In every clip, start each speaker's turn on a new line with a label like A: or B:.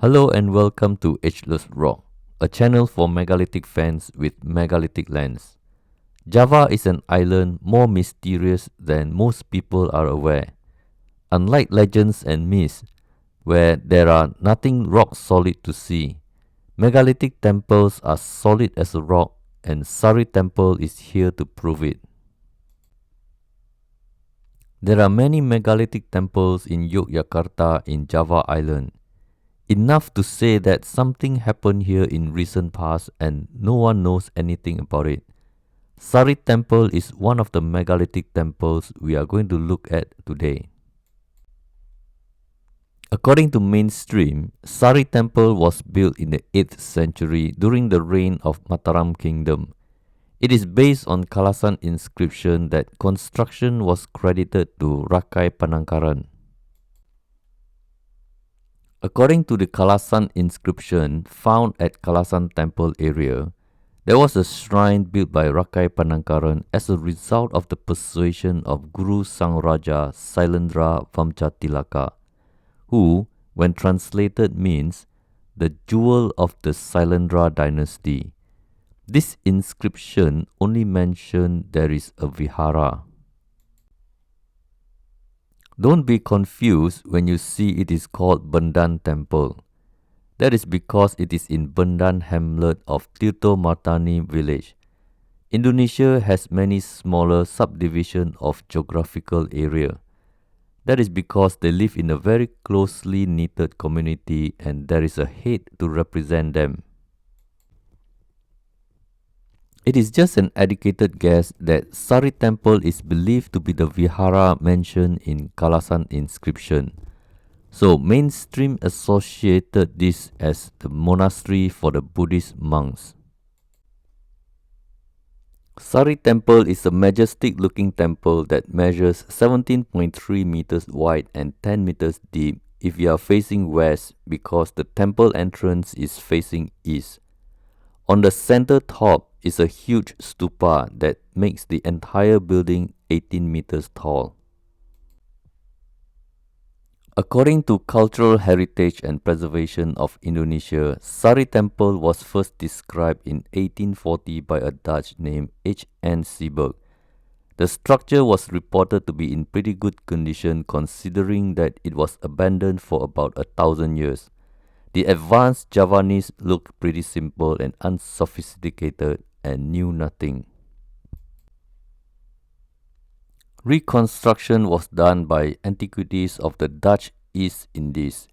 A: Hello and welcome to Ageless Rock, a channel for megalithic fans with megalithic lens. Java is an island more mysterious than most people are aware. Unlike legends and myths, where there are nothing rock solid to see, megalithic temples are solid as a rock, and Sari Temple is here to prove it. There are many megalithic temples in Yogyakarta in Java Island. Enough to say that something happened here in recent past and no one knows anything about it. Sari Temple is one of the megalithic temples we are going to look at today. According to mainstream, Sari Temple was built in the 8th century during the reign of Mataram Kingdom. It is based on Kalasan inscription that construction was credited to Rakai Panangkaran. According to the Kalasan inscription found at Kalasan Temple area, there was a shrine built by Rakai Panangkaran as a result of the persuasion of Guru Sang Raja Sailendra Vamjatilaka, who, when translated, means the jewel of the Sailendra dynasty. This inscription only mentioned there is a vihara. Don't be confused when you see it is called Bendan Temple. That is because it is in Bendan hamlet of Tirto Martani village. Indonesia has many smaller subdivisions of geographical area. That is because they live in a very closely knitted community and there is a head to represent them. It is just an educated guess that Sari Temple is believed to be the vihara mentioned in Kalasan inscription. So mainstream associated this as the monastery for the Buddhist monks. Sari Temple is a majestic looking temple that measures 17.3 meters wide and 10 meters deep if you are facing west because the temple entrance is facing east. On the center top is a huge stupa that makes the entire building 18 meters tall. According to Cultural Heritage and Preservation of Indonesia, Sari Temple was first described in 1840 by a Dutch named H. N. Seeberg. The structure was reported to be in pretty good condition considering that it was abandoned for about 1,000 years. The advanced Javanese looked pretty simple and unsophisticated and knew nothing. Reconstruction was done by Antiquities of the Dutch East Indies.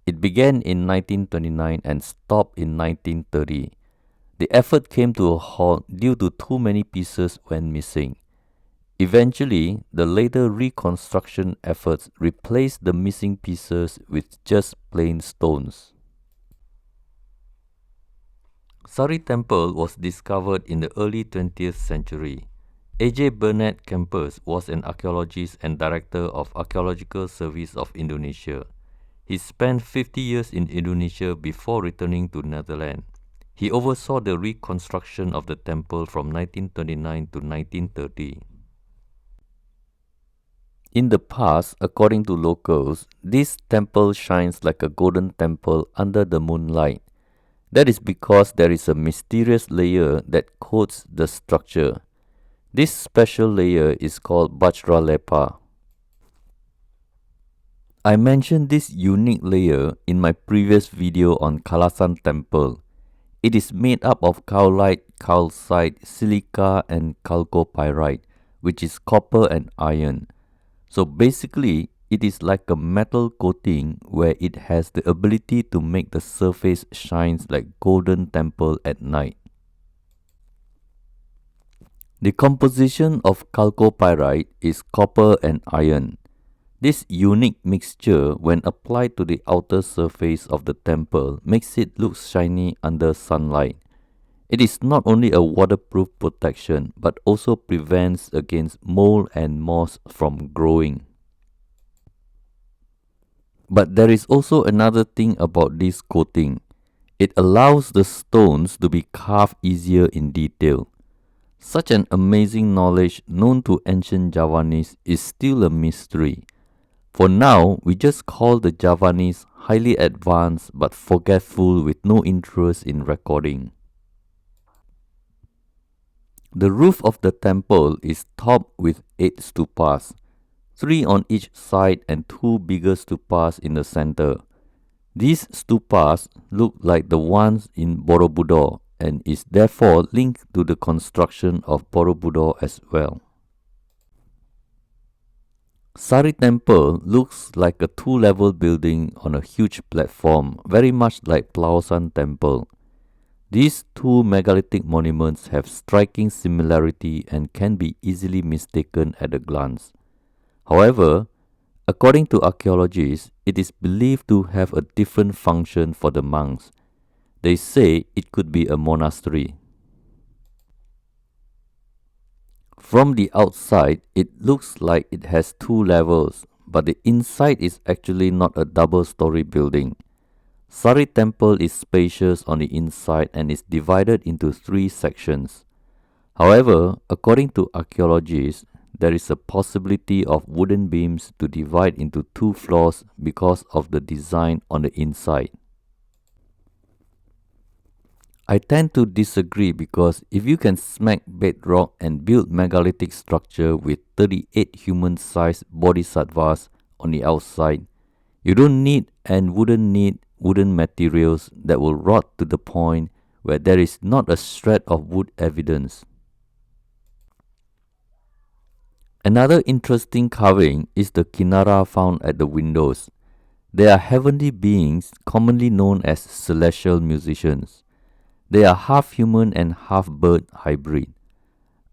A: It began in 1929 and stopped in 1930. The effort came to a halt due to too many pieces went missing. Eventually, the later reconstruction efforts replaced the missing pieces with just plain stones. Sari Temple was discovered in the early 20th century. A.J. Burnett Campus was an archaeologist and director of Archaeological Service of Indonesia. He spent 50 years in Indonesia before returning to Netherlands. He oversaw the reconstruction of the temple from 1929 to 1930. In the past, according to locals, this temple shines like a golden temple under the moonlight. That is because there is a mysterious layer that coats the structure. This special layer is called Bajralepa. I mentioned this unique layer in my previous video on Kalasan Temple. It is made up of kaolite, calcite, silica and chalcopyrite, which is copper and iron. So basically, it is like a metal coating where it has the ability to make the surface shines like golden temple at night. The composition of chalcopyrite is copper and iron. This unique mixture, when applied to the outer surface of the temple, makes it look shiny under sunlight. It is not only a waterproof protection but also prevents against mold and moss from growing. But there is also another thing about this coating. It allows the stones to be carved easier in detail. Such an amazing knowledge known to ancient Javanese is still a mystery. For now, we just call the Javanese highly advanced but forgetful with no interest in recording. The roof of the temple is topped with 8 stupas, 3 on each side and 2 bigger stupas in the center. These stupas look like the ones in Borobudur and is therefore linked to the construction of Borobudur as well. Sari Temple looks like a 2-level building on a huge platform, very much like Plaosan Temple. These two megalithic monuments have striking similarity and can be easily mistaken at a glance. However, according to archaeologists, it is believed to have a different function for the monks. They say it could be a monastery. From the outside, it looks like it has 2 levels, but the inside is actually not a double-story building. Sari Temple is spacious on the inside and is divided into 3 sections. However, according to archaeologists, there is a possibility of wooden beams to divide into 2 floors because of the design on the inside. I tend to disagree because if you can smack bedrock and build megalithic structure with 38 human-sized bodhisattvas on the outside, you don't need and wouldn't need wooden materials that will rot to the point where there is not a shred of wood evidence. Another interesting carving is the kinara found at the windows. They are heavenly beings commonly known as celestial musicians. They are half human and half bird hybrid.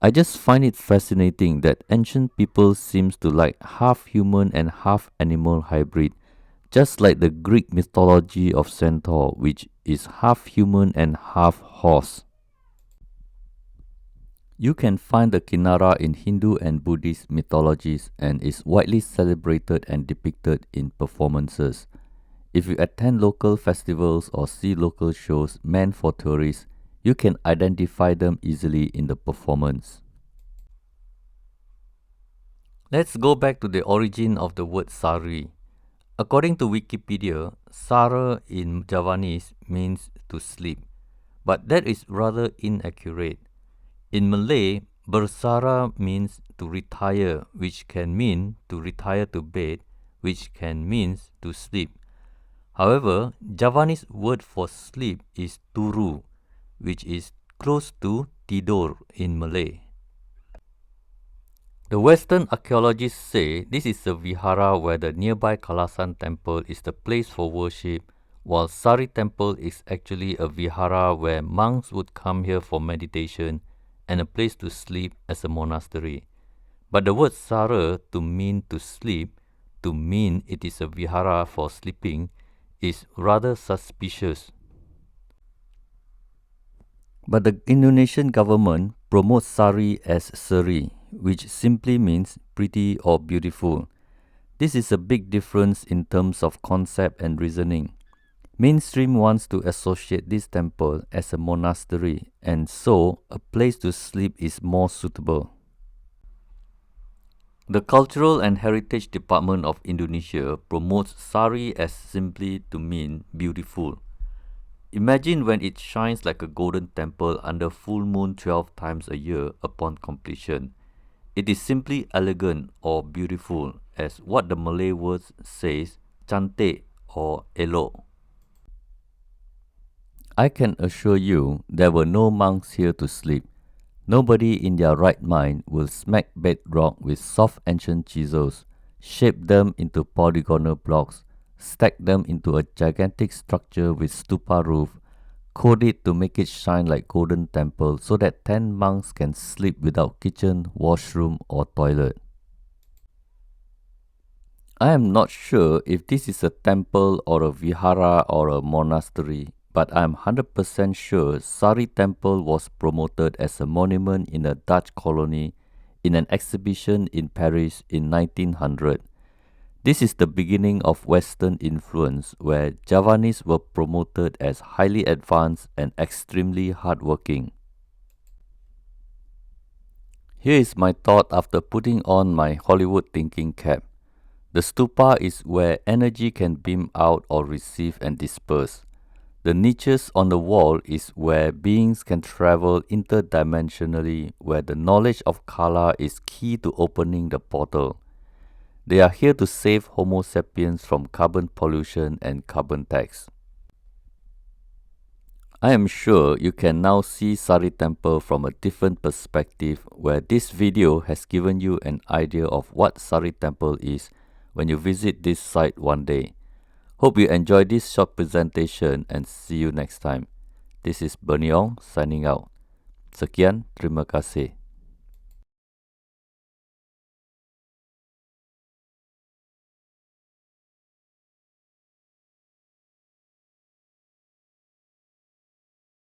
A: I just find it fascinating that ancient people seems to like half human and half animal hybrid, just like the Greek mythology of Centaur, which is half human and half horse. You can find the Kinara in Hindu and Buddhist mythologies and is widely celebrated and depicted in performances. If you attend local festivals or see local shows meant for tourists, you can identify them easily in the performance. Let's go back to the origin of the word Sari. According to Wikipedia, Sara in Javanese means to sleep, but that is rather inaccurate. In Malay, bersara means to retire, which can mean to retire to bed, which can mean to sleep. However, Javanese word for sleep is turu, which is close to tidur in Malay. The Western archaeologists say this is a vihara where the nearby Kalasan temple is the place for worship, while Sari Temple is actually a vihara where monks would come here for meditation and a place to sleep as a monastery. But the word Sara to mean to sleep, to mean it is a vihara for sleeping, is rather suspicious. But the Indonesian government promotes Sari as Seri, which simply means pretty or beautiful. This is a big difference in terms of concept and reasoning. Mainstream wants to associate this temple as a monastery, and so a place to sleep is more suitable. The Cultural and Heritage Department of Indonesia promotes Sari as simply to mean beautiful. Imagine when it shines like a golden temple under full moon 12 times a year upon completion. It is simply elegant or beautiful, as what the Malay word says, cantik or elok. I can assure you there were no monks here to sleep. Nobody in their right mind will smack bedrock with soft ancient chisels, shape them into polygonal blocks, stack them into a gigantic structure with stupa roof, code it to make it shine like golden temple so that 10 monks can sleep without kitchen, washroom or toilet. I am not sure if this is a temple or a vihara or a monastery, but I am 100% sure Sari Temple was promoted as a monument in a Dutch colony in an exhibition in Paris in 1900. This is the beginning of Western influence where Javanese were promoted as highly advanced and extremely hardworking. Here is my thought after putting on my Hollywood thinking cap. The stupa is where energy can beam out or receive and disperse. The niches on the wall is where beings can travel interdimensionally, where the knowledge of Kala is key to opening the portal. They are here to save Homo sapiens from carbon pollution and carbon tax. I am sure you can now see Sari Temple from a different perspective, where this video has given you an idea of what Sari Temple is when you visit this site one day. Hope you enjoyed this short presentation and see you next time. This is Bernie Ong signing out. Sekian, terima kasih.